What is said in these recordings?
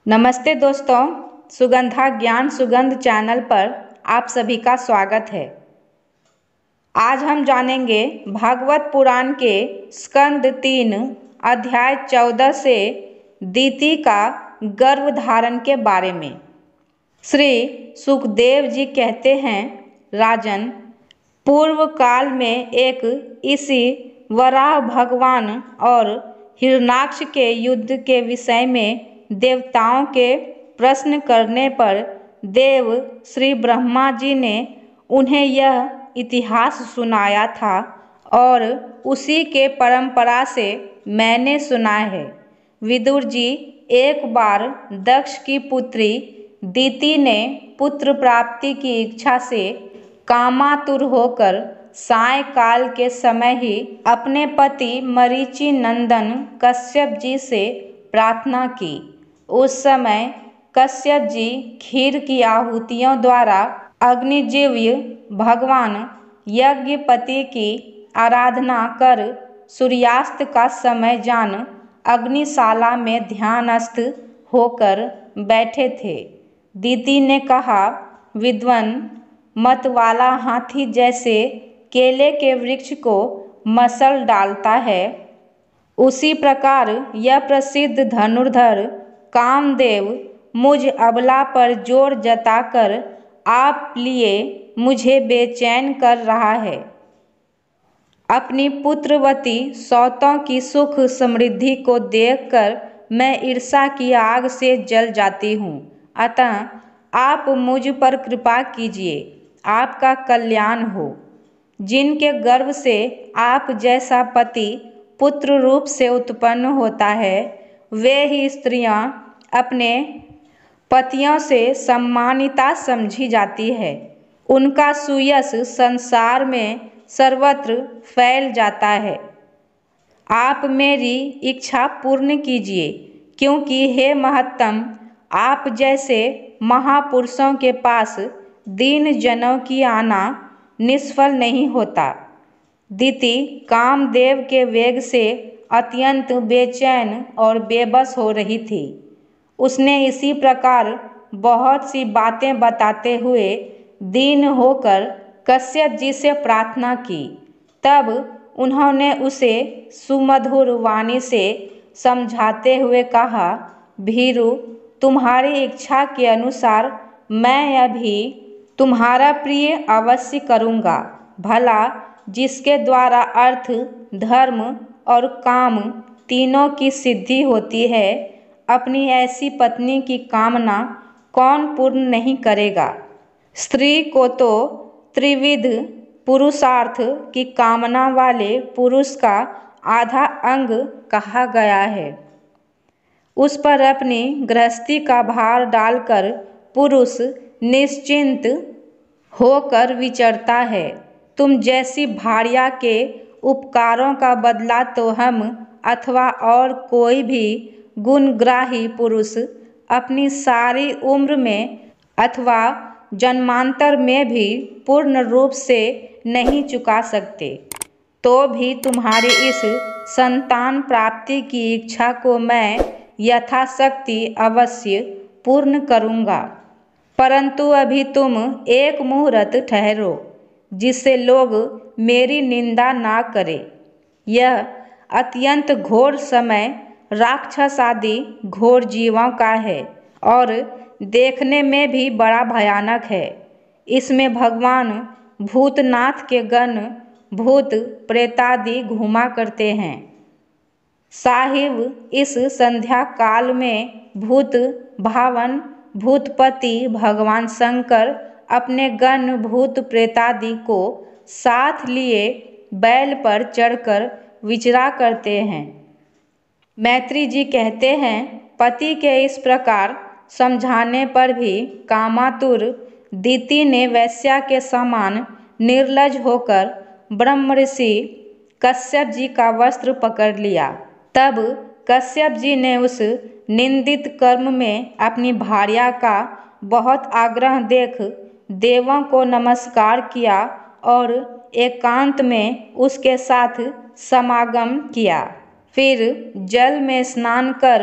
नमस्ते दोस्तों, सुगंधा ज्ञान सुगंध चैनल पर आप सभी का स्वागत है। आज हम जानेंगे भागवत पुराण के स्कंद 3 अध्याय 14 से दीति का गर्भ धारण के बारे में। श्री सुखदेव जी कहते हैं, राजन, पूर्व काल में एक इसी वराह भगवान और हिरण्याक्ष के युद्ध के विषय में देवताओं के प्रश्न करने पर देव श्री ब्रह्मा जी ने उन्हें यह इतिहास सुनाया था और उसी के परंपरा से मैंने सुना है। विदुर जी, एक बार दक्ष की पुत्री दीति ने पुत्र प्राप्ति की इच्छा से कामातुर होकर सायंकाल के समय ही अपने पति मरीचि नंदन कश्यप जी से प्रार्थना की। उस समय कश्यप जी खीर की आहुतियों द्वारा अग्निजीव्य भगवान यज्ञपति की आराधना कर सूर्यास्त का समय जान अग्निशाला में ध्यानस्थ होकर बैठे थे। दीति ने कहा, विद्वन, मत वाला हाथी जैसे केले के वृक्ष को मसल डालता है, उसी प्रकार यह प्रसिद्ध धनुर्धर कामदेव मुझ अबला पर जोर जताकर आप लिए मुझे बेचैन कर रहा है। अपनी पुत्रवती सौतों की सुख समृद्धि को देखकर मैं ईर्ष्या की आग से जल जाती हूँ। अतः आप मुझ पर कृपा कीजिए, आपका कल्याण हो। जिनके गर्भ से आप जैसा पति पुत्र रूप से उत्पन्न होता है, वे ही स्त्रियां अपने पतियों से सम्मानिता समझी जाती है। उनका सुयश संसार में सर्वत्र फैल जाता है। आप मेरी इच्छा पूर्ण कीजिए, क्योंकि हे महत्तम, आप जैसे महापुरुषों के पास दीन जनों की आना निष्फल नहीं होता। दीति कामदेव के वेग से अत्यंत बेचैन और बेबस हो रही थी। उसने इसी प्रकार बहुत सी बातें बताते हुए दीन होकर कश्यप जी से प्रार्थना की। तब उन्होंने उसे सुमधुर वाणी से समझाते हुए कहा, भीरु, तुम्हारी इच्छा के अनुसार मैं अभी तुम्हारा प्रिय अवश्य करूँगा। भला जिसके द्वारा अर्थ, धर्म और काम तीनों की सिद्धि होती है, अपनी ऐसी पत्नी की कामना कौन पूर्ण नहीं करेगा। स्त्री को तो त्रिविध पुरुषार्थ की कामना वाले पुरुष का आधा अंग कहा गया है। उस पर अपनी गृहस्थी का भार डालकर पुरुष निश्चिंत होकर विचरता है। तुम जैसी भार्या के उपकारों का बदला तो हम अथवा और कोई भी गुणग्राही पुरुष अपनी सारी उम्र में अथवा जन्मांतर में भी पूर्ण रूप से नहीं चुका सकते। तो भी तुम्हारी इस संतान प्राप्ति की इच्छा को मैं यथाशक्ति अवश्य पूर्ण करूँगा। परंतु अभी तुम एक मुहूर्त ठहरो, जिससे लोग मेरी निंदा ना करें। यह अत्यंत घोर समय राक्षस आदि घोर जीवों का है और देखने में भी बड़ा भयानक है। इसमें भगवान भूतनाथ के गण भूत प्रेतादि घूमा करते हैं। साहिब, इस संध्या काल में भूत भावन भूतपति भगवान शंकर अपने गण भूत प्रेतादि को साथ लिए बैल पर चढ़कर विचरा करते हैं। मैत्री जी कहते हैं, पति के इस प्रकार समझाने पर भी कामातुर दीति ने वैश्या के समान निर्लज होकर ब्रह्मर्षि कश्यप जी का वस्त्र पकड़ लिया। तब कश्यप जी ने उस निंदित कर्म में अपनी भार्या का बहुत आग्रह देख देवों को नमस्कार किया और एकांत में उसके साथ समागम किया। फिर जल में स्नान कर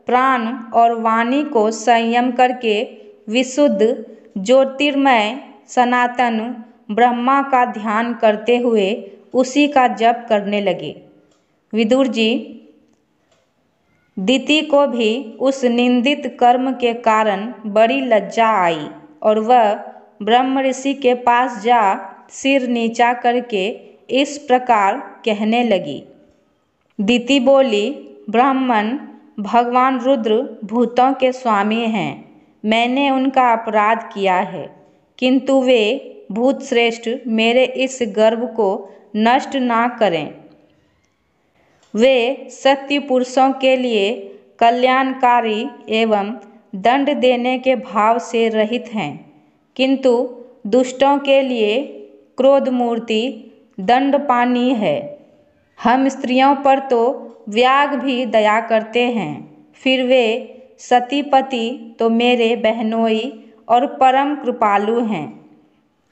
प्राण और वाणी को संयम करके विशुद्ध ज्योतिर्मय सनातन ब्रह्मा का ध्यान करते हुए उसी का जप करने लगे। विदुर जी, दिति को भी उस निंदित कर्म के कारण बड़ी लज्जा आई और वह ब्रह्म ऋषि के पास जा सिर नीचा करके इस प्रकार कहने लगी। दिति बोली, ब्राह्मण, भगवान रुद्र भूतों के स्वामी हैं। मैंने उनका अपराध किया है, किंतु वे भूत श्रेष्ठ मेरे इस गर्व को नष्ट ना करें। वे सत्य पुरुषों के लिए कल्याणकारी एवं दंड देने के भाव से रहित हैं, किंतु दुष्टों के लिए क्रोध मूर्ति दंडपानी है। हम स्त्रियों पर तो व्याग भी दया करते हैं, फिर वे सतीपति तो मेरे बहनोई और परम कृपालु हैं,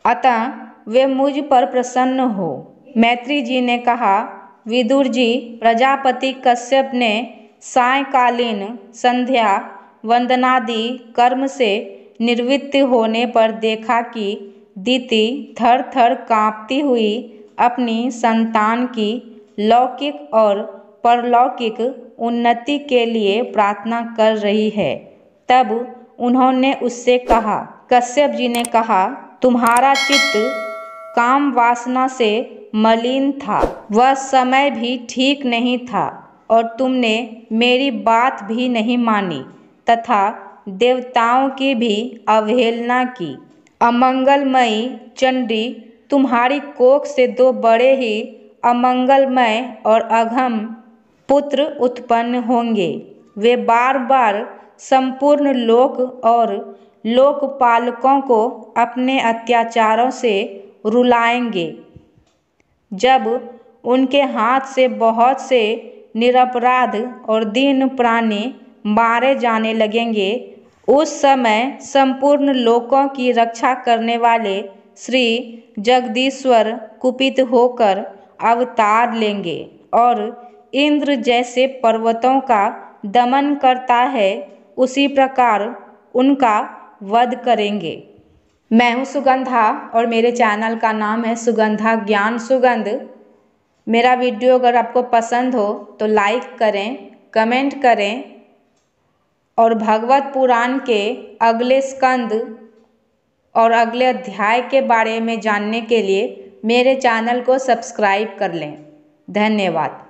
अतः वे मुझ पर प्रसन्न हो। मैत्री जी ने कहा, विदुर जी, प्रजापति कश्यप ने सायंकालीन संध्या वंदनादि कर्म से निवृत्त होने पर देखा कि दिति थर थर कांपती हुई अपनी संतान की लौकिक और परलौकिक उन्नति के लिए प्रार्थना कर रही है। तब उन्होंने उससे कहा, कश्यप जी ने कहा, तुम्हारा चित्त काम वासना से मलिन था, वह समय भी ठीक नहीं था और तुमने मेरी बात भी नहीं मानी तथा देवताओं की भी अवहेलना की। अमंगलमयी चंडी, तुम्हारी कोख से दो बड़े ही अमंगलमय और अघम पुत्र उत्पन्न होंगे। वे बार बार संपूर्ण लोक और लोकपालकों को अपने अत्याचारों से रुलाएंगे। जब उनके हाथ से बहुत से निरपराध और दीन प्राणी मारे जाने लगेंगे, उस समय संपूर्ण लोकों की रक्षा करने वाले श्री जगदीश्वर कुपित होकर अवतार लेंगे और इंद्र जैसे पर्वतों का दमन करता है, उसी प्रकार उनका वध करेंगे। मैं हूँ सुगंधा और मेरे चैनल का नाम है सुगंधा ज्ञान सुगंध। मेरा वीडियो अगर आपको पसंद हो तो लाइक करें, कमेंट करें और भगवत पुराण के अगले स्कंद और अगले अध्याय के बारे में जानने के लिए मेरे चैनल को सब्सक्राइब कर लें। धन्यवाद।